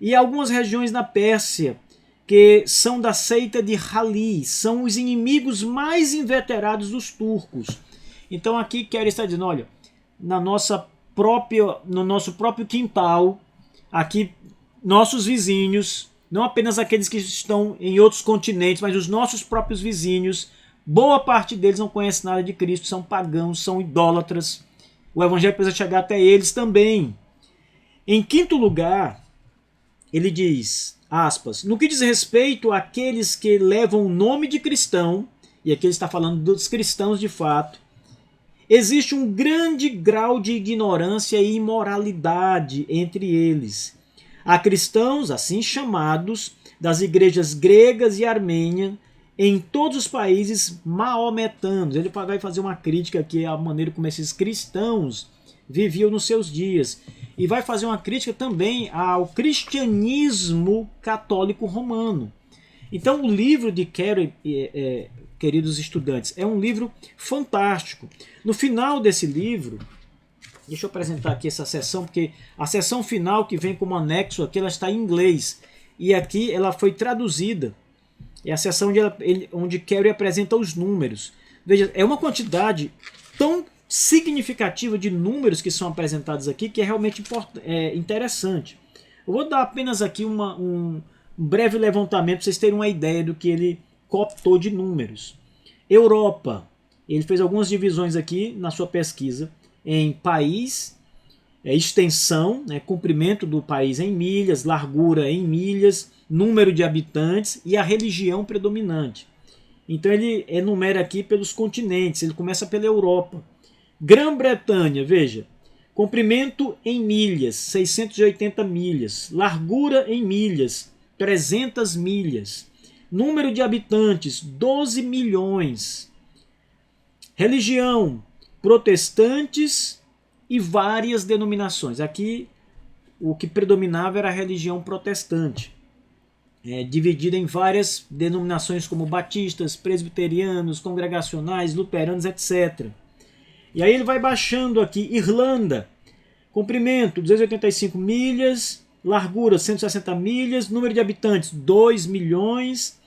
A: e algumas regiões na Pérsia que são da seita de Hali, são os inimigos mais inveterados dos turcos. Então aqui Carey está dizendo, olha, no nosso próprio quintal, aqui nossos vizinhos, não apenas aqueles que estão em outros continentes, mas os nossos próprios vizinhos, boa parte deles não conhece nada de Cristo, são pagãos, são idólatras. O Evangelho precisa chegar até eles também. Em quinto lugar, ele diz, aspas, no que diz respeito àqueles que levam o nome de cristão, e aqui ele está falando dos cristãos de fato, existe um grande grau de ignorância e imoralidade entre eles. Há cristãos, assim chamados, das igrejas gregas e armênias, em todos os países maometanos. Ele vai fazer uma crítica aqui à maneira como esses cristãos viviam nos seus dias. E vai fazer uma crítica também ao cristianismo católico romano. Então o livro de Carey, queridos estudantes, é um livro fantástico. No final desse livro, deixa eu apresentar aqui essa seção, porque a seção final que vem como anexo aqui, ela está em inglês. E aqui ela foi traduzida. É a seção onde Carey apresenta os números. Veja, é uma quantidade tão significativa de números que são apresentados aqui que é realmente interessante. Eu vou dar apenas aqui um breve levantamento para vocês terem uma ideia do que ele cooptou de números. Europa, ele fez algumas divisões aqui na sua pesquisa em país, extensão, né, comprimento do país em milhas, largura em milhas, número de habitantes e a religião predominante. Então ele enumera aqui pelos continentes, ele começa pela Europa. Grã-Bretanha, veja, comprimento em milhas, 680 milhas, largura em milhas, 300 milhas, número de habitantes, 12 milhões, religião, protestantes e várias denominações. Aqui o que predominava era a religião protestante. dividida em várias denominações como batistas, presbiterianos, congregacionais, luteranos, etc. E aí ele vai baixando aqui, Irlanda, comprimento 285 milhas, largura 160 milhas, número de habitantes 2 milhões,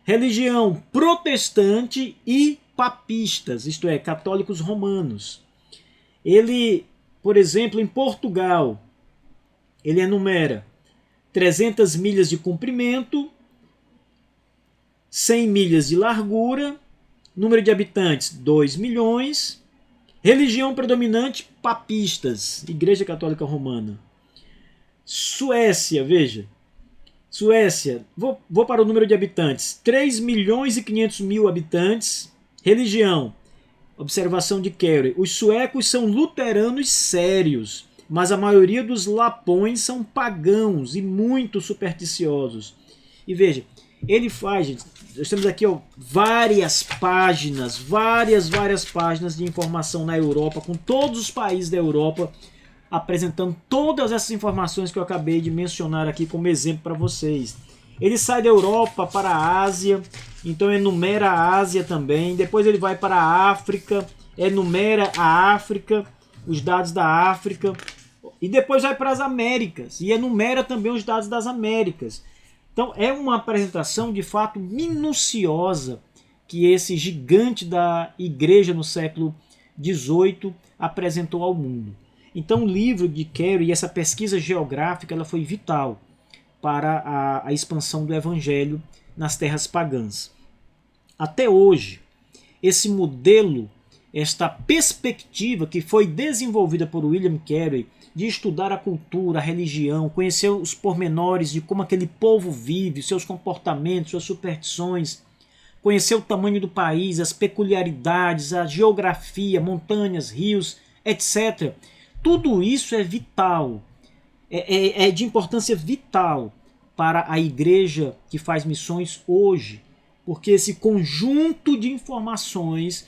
A: religião protestante e papistas, isto é, católicos romanos. Ele, por exemplo, em Portugal, ele enumera 300 milhas de comprimento, 100 milhas de largura, número de habitantes 2 milhões, religião predominante papistas, Igreja Católica Romana. Suécia, veja, Suécia, vou para o número de habitantes, 3 milhões e 500 mil habitantes, religião, observação de Carey, os suecos são luteranos sérios, mas a maioria dos lapões são pagãos e muito supersticiosos. E veja, ele faz, gente, nós temos aqui várias páginas de informação na Europa, com todos os países da Europa, apresentando todas essas informações que eu acabei de mencionar aqui como exemplo para vocês. Ele sai da Europa para a Ásia, então enumera a Ásia também, depois ele vai para a África, enumera a África, os dados da África, e depois vai para as Américas e enumera também os dados das Américas. Então é uma apresentação de fato minuciosa que esse gigante da igreja no século XVIII apresentou ao mundo. Então o livro de Carey e essa pesquisa geográfica ela foi vital para a expansão do evangelho nas terras pagãs. Até hoje, esse modelo, esta perspectiva que foi desenvolvida por William Carey de estudar a cultura, a religião, conhecer os pormenores de como aquele povo vive, seus comportamentos, suas superstições, conhecer o tamanho do país, as peculiaridades, a geografia, montanhas, rios, etc. Tudo isso é vital, é de importância vital para a igreja que faz missões hoje, porque esse conjunto de informações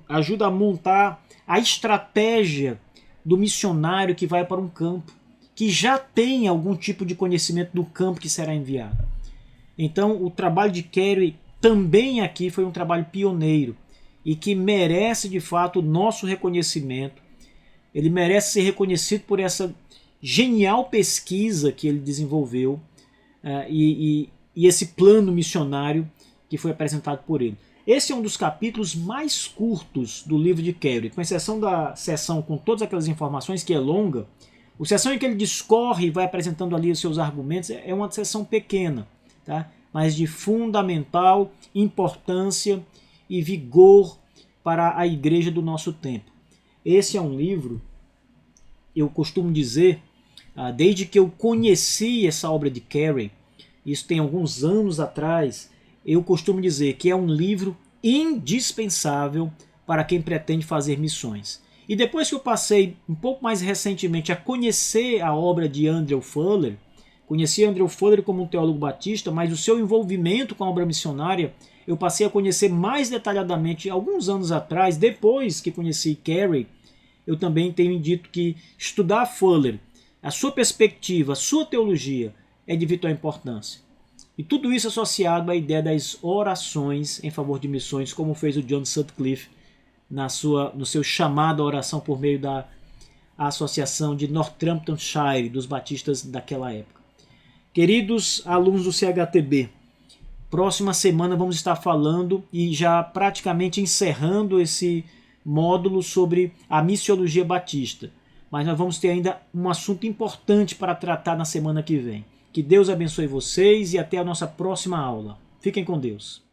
A: ajuda a montar a estratégia do missionário que vai para um campo, que já tem algum tipo de conhecimento do campo que será enviado. Então o trabalho de Carey também aqui foi um trabalho pioneiro e que merece de fato o nosso reconhecimento. Ele merece ser reconhecido por essa genial pesquisa que ele desenvolveu e esse plano missionário que foi apresentado por ele. Esse é um dos capítulos mais curtos do livro de Carey, com exceção da seção com todas aquelas informações, que é longa. A seção em que ele discorre e vai apresentando ali os seus argumentos é uma seção pequena, tá? Mas de fundamental importância e vigor para a igreja do nosso tempo. Esse é um livro, eu costumo dizer, desde que eu conheci essa obra de Carey, isso tem alguns anos atrás, eu costumo dizer que é um livro indispensável para quem pretende fazer missões. E depois que eu passei um pouco mais recentemente a conhecer a obra de Andrew Fuller, conheci Andrew Fuller como um teólogo batista, mas o seu envolvimento com a obra missionária eu passei a conhecer mais detalhadamente alguns anos atrás, depois que conheci Carey. Eu também tenho dito que estudar Fuller, a sua perspectiva, a sua teologia é de vital importância. E tudo isso associado à ideia das orações em favor de missões, como fez o John Sutcliffe no seu chamado à oração por meio da Associação de Northamptonshire, dos batistas daquela época. Queridos alunos do CHTB, próxima semana vamos estar falando e já praticamente encerrando esse módulo sobre a missiologia batista. Mas nós vamos ter ainda um assunto importante para tratar na semana que vem. Que Deus abençoe vocês e até a nossa próxima aula. Fiquem com Deus.